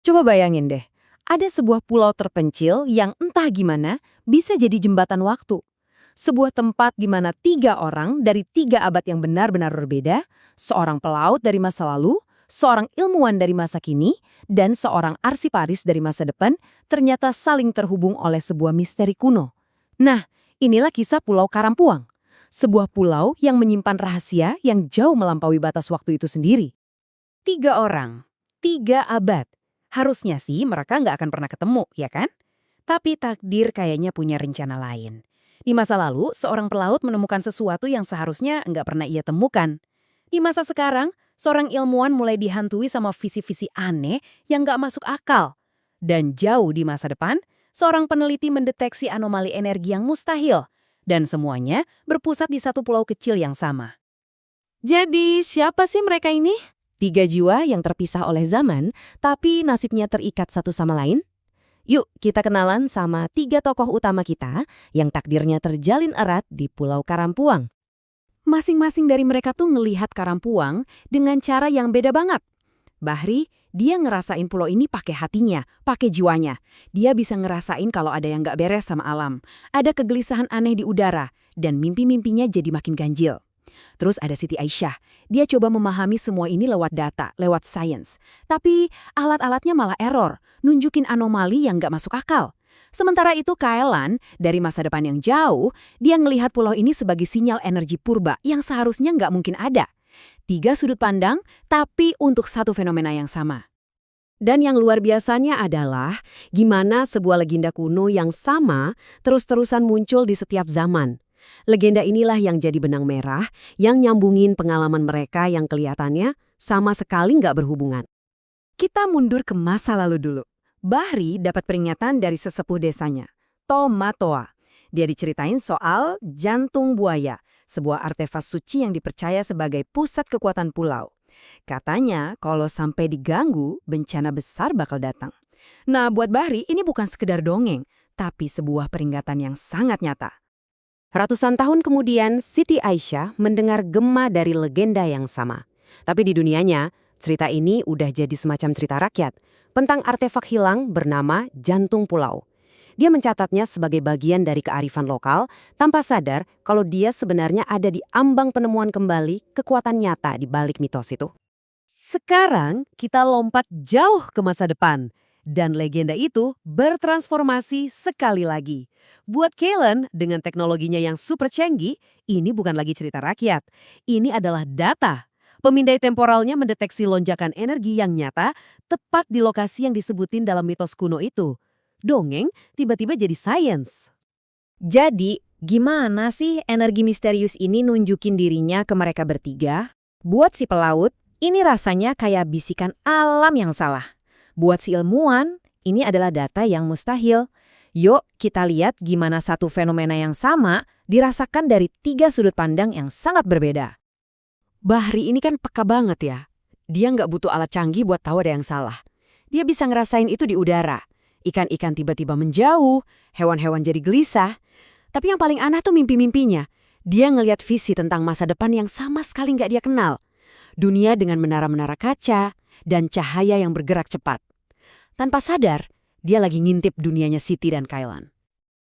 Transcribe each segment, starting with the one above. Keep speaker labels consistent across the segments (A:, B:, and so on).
A: Coba bayangin deh, ada sebuah pulau terpencil yang entah gimana bisa jadi jembatan waktu. Sebuah tempat di mana tiga orang dari tiga abad yang benar-benar berbeda, seorang pelaut dari masa lalu, seorang ilmuwan dari masa kini, dan seorang arsiparis dari masa depan ternyata saling terhubung oleh sebuah misteri kuno. Nah, inilah kisah Pulau Karampuang. Sebuah pulau yang menyimpan rahasia yang jauh melampaui batas waktu itu sendiri. Tiga orang, tiga abad. Harusnya sih mereka nggak akan pernah ketemu, ya kan? Tapi takdir kayaknya punya rencana lain. Di masa lalu, seorang pelaut menemukan sesuatu yang seharusnya nggak pernah ia temukan. Di masa sekarang, seorang ilmuwan mulai dihantui sama visi-visi aneh yang nggak masuk akal. Dan jauh di masa depan, seorang peneliti mendeteksi anomali energi yang mustahil. Dan semuanya berpusat di satu pulau kecil yang sama. Jadi, siapa sih mereka ini? Tiga jiwa yang terpisah oleh zaman, tapi nasibnya terikat satu sama lain. Yuk, kita kenalan sama tiga tokoh utama kita yang takdirnya terjalin erat di Pulau Karampuang. Masing-masing dari mereka tuh ngelihat Karampuang dengan cara yang beda banget. Bahri, dia ngerasain pulau ini pakai hatinya, pakai jiwanya. Dia bisa ngerasain kalau ada yang nggak beres sama alam. Ada kegelisahan aneh di udara, dan mimpi-mimpinya jadi makin ganjil. Terus ada Siti Aisyah. Dia coba memahami semua ini lewat data, lewat sains. Tapi alat-alatnya malah error, nunjukin anomali yang nggak masuk akal. Sementara itu Kaelan, dari masa depan yang jauh, dia ngelihat pulau ini sebagai sinyal energi purba yang seharusnya nggak mungkin ada. Tiga sudut pandang, tapi untuk satu fenomena yang sama. Dan yang luar biasanya adalah gimana sebuah legenda kuno yang sama terus-terusan muncul di setiap zaman. Legenda inilah yang jadi benang merah yang nyambungin pengalaman mereka yang kelihatannya sama sekali nggak berhubungan. Kita mundur ke masa lalu dulu. Bahri dapat peringatan dari sesepuh desanya, Tomatoa. Dia diceritain soal jantung buaya, sebuah artefak suci yang dipercaya sebagai pusat kekuatan pulau. Katanya kalau sampai diganggu, bencana besar bakal datang. Nah, buat Bahri ini bukan sekedar dongeng, tapi sebuah peringatan yang sangat nyata. Ratusan tahun kemudian, Siti Aisyah mendengar gema dari legenda yang sama. Tapi di dunianya, cerita ini udah jadi semacam cerita rakyat tentang artefak hilang bernama Jantung Pulau. Dia mencatatnya sebagai bagian dari kearifan lokal tanpa sadar kalau dia sebenarnya ada di ambang penemuan kembali kekuatan nyata di balik mitos itu. Sekarang kita lompat jauh ke masa depan. Dan legenda itu bertransformasi sekali lagi. Buat Kalen, dengan teknologinya yang super canggih, ini bukan lagi cerita rakyat. Ini adalah data. Pemindai temporalnya mendeteksi lonjakan energi yang nyata tepat di lokasi yang disebutin dalam mitos kuno itu. Dongeng tiba-tiba jadi sains. Jadi, gimana sih energi misterius ini nunjukin dirinya ke mereka bertiga? Buat si pelaut, ini rasanya kayak bisikan alam yang salah. Buat si ilmuwan, ini adalah data yang mustahil. Yuk kita lihat gimana satu fenomena yang sama dirasakan dari tiga sudut pandang yang sangat berbeda. Bahri ini kan peka banget ya. Dia nggak butuh alat canggih buat tahu ada yang salah. Dia bisa ngerasain itu di udara. Ikan-ikan tiba-tiba menjauh, hewan-hewan jadi gelisah. Tapi yang paling aneh tuh mimpi-mimpinya. Dia ngelihat visi tentang masa depan yang sama sekali nggak dia kenal. Dunia dengan menara-menara kaca, dan cahaya yang bergerak cepat. Tanpa sadar, dia lagi ngintip dunianya Siti dan Kailan.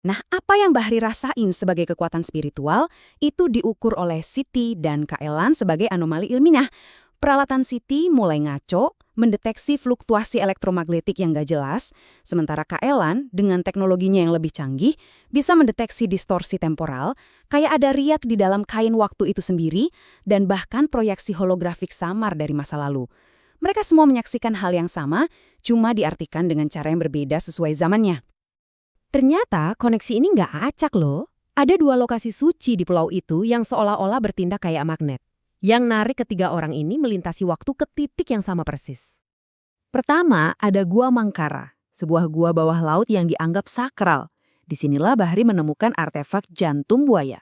A: Nah, apa yang Bahri rasain sebagai kekuatan spiritual, itu diukur oleh Siti dan Kailan sebagai anomali ilmiah. Peralatan Siti mulai ngaco, mendeteksi fluktuasi elektromagnetik yang gak jelas, sementara Kailan dengan teknologinya yang lebih canggih bisa mendeteksi distorsi temporal, kayak ada riak di dalam kain waktu itu sendiri, dan bahkan proyeksi holografik samar dari masa lalu. Mereka semua menyaksikan hal yang sama, cuma diartikan dengan cara yang berbeda sesuai zamannya. Ternyata koneksi ini nggak acak loh. Ada dua lokasi suci di pulau itu yang seolah-olah bertindak kayak magnet. Yang narik ketiga orang ini melintasi waktu ke titik yang sama persis. Pertama, ada Gua Mangkara, sebuah gua bawah laut yang dianggap sakral. Disinilah Bahri menemukan artefak jantung buaya.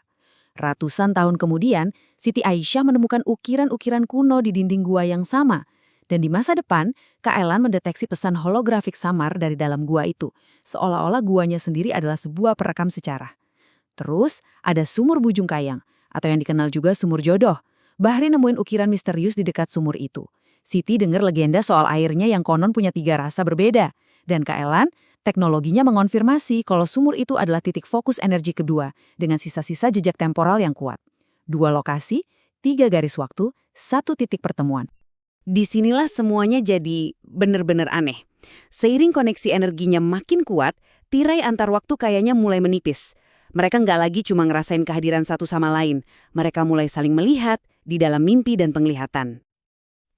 A: Ratusan tahun kemudian, Siti Aisyah menemukan ukiran-ukiran kuno di dinding gua yang sama. Dan di masa depan, Kailan mendeteksi pesan holografik samar dari dalam gua itu, seolah-olah guanya sendiri adalah sebuah perekam sejarah. Terus, ada sumur Bujung Kayang, atau yang dikenal juga sumur jodoh. Bahri nemuin ukiran misterius di dekat sumur itu. Siti dengar legenda soal airnya yang konon punya 3 rasa berbeda. Dan Kak Elan, teknologinya mengonfirmasi kalau sumur itu adalah titik fokus energi kedua dengan sisa-sisa jejak temporal yang kuat. 2 lokasi, 3 garis waktu, 1 titik pertemuan. Disinilah semuanya jadi bener-bener aneh. Seiring koneksi energinya makin kuat, tirai antar waktu kayaknya mulai menipis. Mereka nggak lagi cuma ngerasain kehadiran satu sama lain. Mereka mulai saling melihat di dalam mimpi dan penglihatan.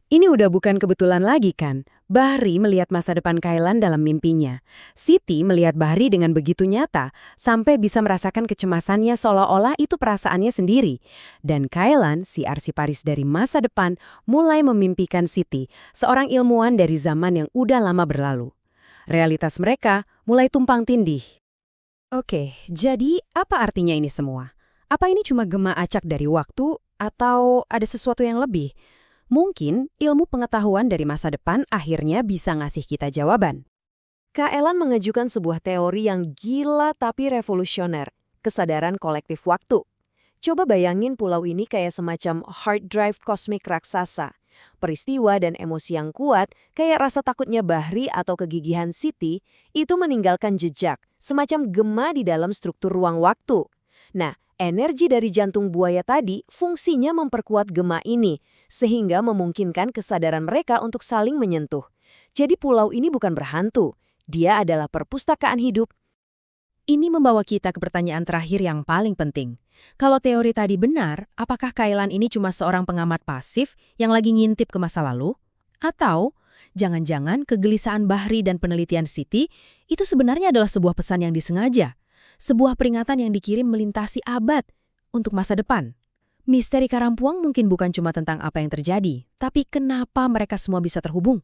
A: Ini udah bukan kebetulan lagi kan? Bahri melihat masa depan Kailan dalam mimpinya. Siti melihat Bahri dengan begitu nyata, sampai bisa merasakan kecemasannya seolah-olah itu perasaannya sendiri. Dan Kailan, si arsiparis dari masa depan, mulai memimpikan Siti, seorang ilmuwan dari zaman yang udah lama berlalu. Realitas mereka mulai tumpang tindih. Oke, jadi apa artinya ini semua? Apa ini cuma gema acak dari waktu, atau ada sesuatu yang lebih? Mungkin ilmu pengetahuan dari masa depan akhirnya bisa ngasih kita jawaban. Kak Elan mengajukan sebuah teori yang gila tapi revolusioner, kesadaran kolektif waktu. Coba bayangin pulau ini kayak semacam hard drive kosmik raksasa. Peristiwa dan emosi yang kuat, kayak rasa takutnya Bahri atau kegigihan Siti, itu meninggalkan jejak, semacam gema di dalam struktur ruang waktu. Nah, energi dari jantung buaya tadi fungsinya memperkuat gema ini, sehingga memungkinkan kesadaran mereka untuk saling menyentuh. Jadi pulau ini bukan berhantu, dia adalah perpustakaan hidup. Ini membawa kita ke pertanyaan terakhir yang paling penting. Kalau teori tadi benar, apakah Kailan ini cuma seorang pengamat pasif yang lagi ngintip ke masa lalu? Atau jangan-jangan kegelisahan Bahri dan penelitian Siti itu sebenarnya adalah sebuah pesan yang disengaja? Sebuah peringatan yang dikirim melintasi abad untuk masa depan. Misteri Karampuang mungkin bukan cuma tentang apa yang terjadi, tapi kenapa mereka semua bisa terhubung.